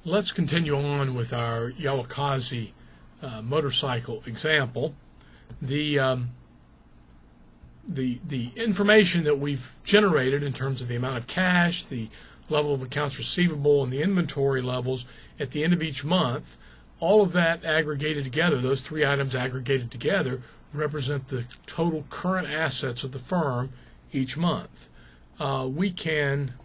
let's continue on with our Yawakazi motorcycle example. The information that we've generated in terms of the amount of cash, the level of accounts receivable, and the inventory levels at the end of each month, all of that aggregated together, those three items aggregated together, represent the total current assets of the firm each month. We can,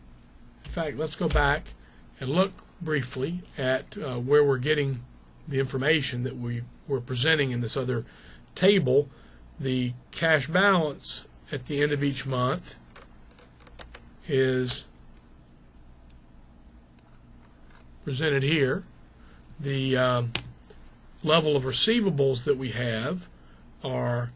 in fact, let's go back and look briefly at where we're getting the information that we're presenting in this other table. The cash balance at the end of each month is presented here. The level of receivables that we have are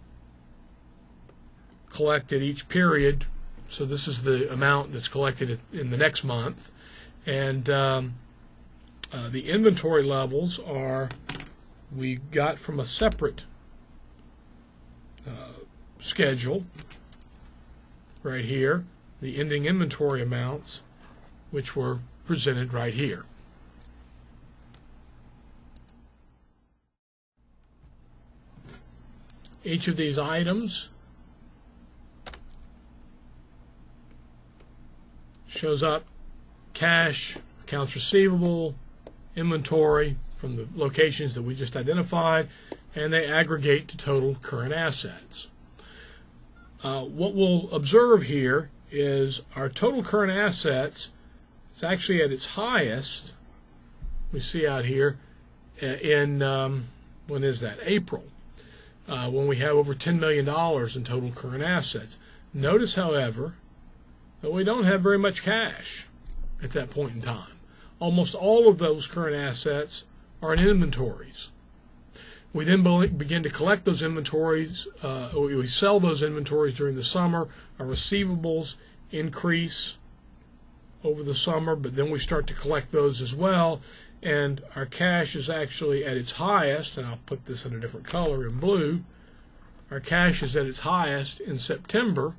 collected each period, so this is the amount that's collected in the next month, and the inventory levels are we got from a separate schedule right here, the ending inventory amounts, which were presented right here. Each of these items shows up cash, accounts receivable, inventory from the locations that we just identified, and they aggregate to total current assets. What we'll observe here is our total current assets is actually at its highest, we see out here, in, when is that? April, when we have over $10 million in total current assets. Notice, however, that we don't have very much cash at that point in time. Almost all of those current assets are in inventories. We then begin to collect those inventories. We sell those inventories during the summer. Our receivables increase over the summer, but then we start to collect those as well. And our cash is actually at its highest, and I'll put this in a different color, in blue. Our cash is at its highest in September,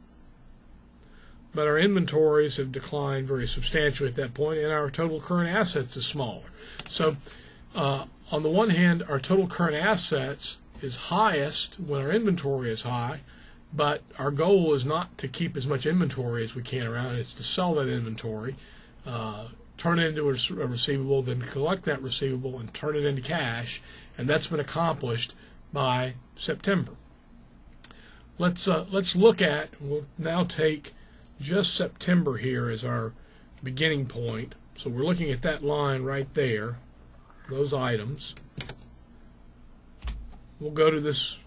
but our inventories have declined very substantially at that point, and our total current assets is smaller. So on the one hand, our total current assets is highest when our inventory is high, but our goal is not to keep as much inventory as we can around. It's to sell that inventory, turn it into a receivable, then collect that receivable and turn it into cash, and that's been accomplished by September. Let's look at, we'll now take just September here as our beginning point. So we're looking at that line right there, those items. We'll go to this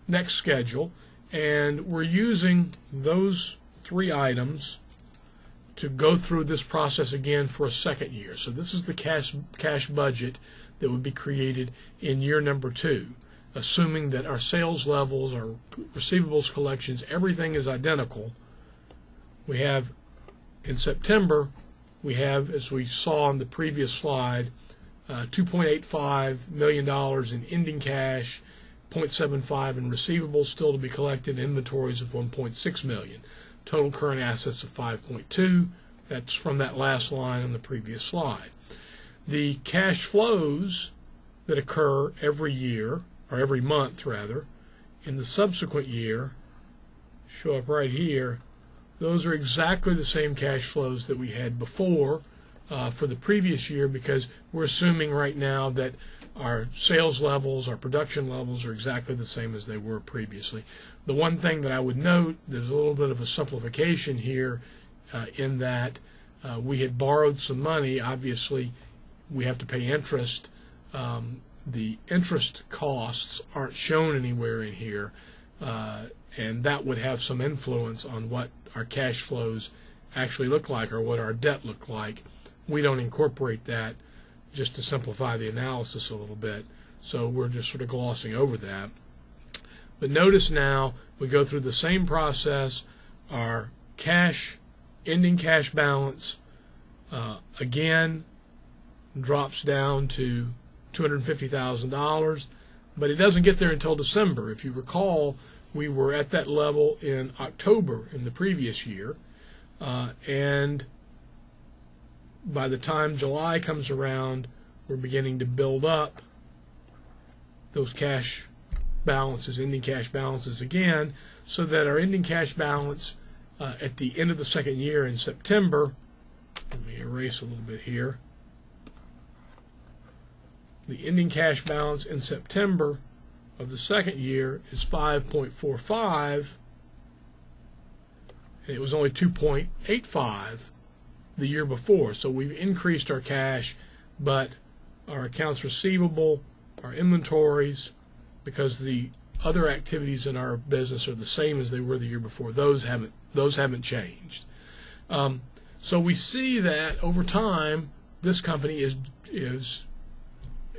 next schedule, and we're using those three items to go through this process again for a second year. So this is the cash budget that would be created in year number 2, assuming that our sales levels, our receivables collections, everything is identical. We have, in September, we have, as we saw on the previous slide, $2.85 million in ending cash, $0.75 in receivables still to be collected, inventories of $1.6 million. Total current assets of $5.2. That's from that last line on the previous slide. The cash flows that occur every year, or every month rather, in the subsequent year show up right here. Those are exactly the same cash flows that we had before for the previous year, because we're assuming right now that our sales levels, our production levels are exactly the same as they were previously. The one thing that I would note, there's a little bit of a simplification here in that we had borrowed some money. Obviously, we have to pay interest. The interest costs aren't shown anywhere in here, and that would have some influence on what our cash flows actually look like or what our debt looked like. We don't incorporate that, just to simplify the analysis a little bit, so we're just sort of glossing over that. But notice now we go through the same process. Our cash, ending cash balance, again drops down to $250,000, but it doesn't get there until December. If you recall, we were at that level in October in the previous year, and by the time July comes around, we're beginning to build up those cash balances, ending cash balances again, so that our ending cash balance at the end of the second year in September, let me erase a little bit here, the ending cash balance in September of the second year is 5.45, and it was only 2.85 the year before. So we've increased our cash, but our accounts receivable, our inventories, because the other activities in our business are the same as they were the year before, those haven't changed. So we see that over time, this company is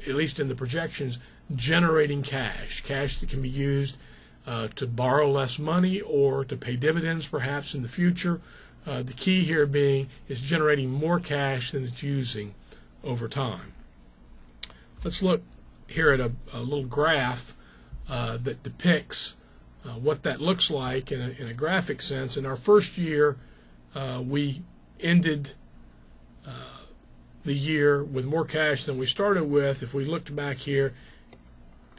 at least in the projections, generating cash that can be used to borrow less money or to pay dividends perhaps in the future. The key here being is generating more cash than it's using over time. Let's look here at a little graph that depicts what that looks like in a graphic sense. In our first year, we ended the year with more cash than we started with. If we looked back here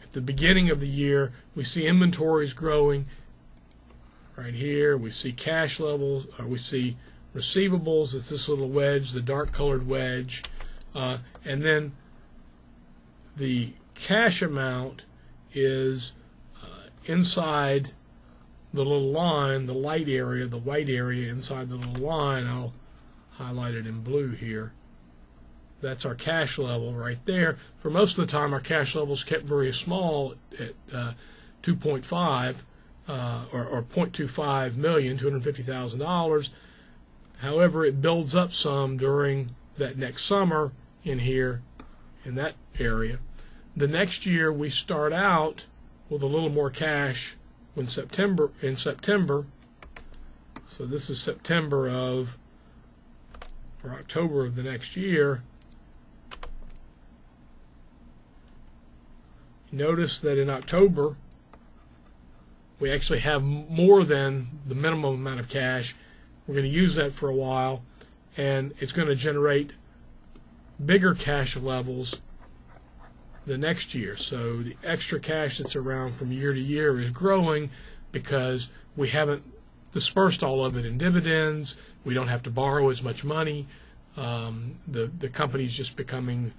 at the beginning of the year, we see inventories growing right here. We see cash levels, or we see receivables. It's this little wedge, the dark colored wedge, and then the cash amount is inside the little line, the light area, the white area inside the little line. I'll highlight it in blue here. That's our cash level right there. For most of the time, our cash levels kept very small at 2.5 or 0.25 million, $250,000. However, it builds up some during that next summer in here, in that area. The next year, we start out with a little more cash in September. So this is September or October of the next year. Notice that in October, we actually have more than the minimum amount of cash. We're going to use that for a while, and it's going to generate bigger cash levels the next year. So the extra cash that's around from year to year is growing because we haven't dispersed all of it in dividends. We don't have to borrow as much money. The company's just becoming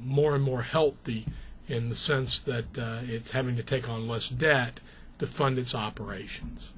more and more healthy in the sense that it's having to take on less debt to fund its operations.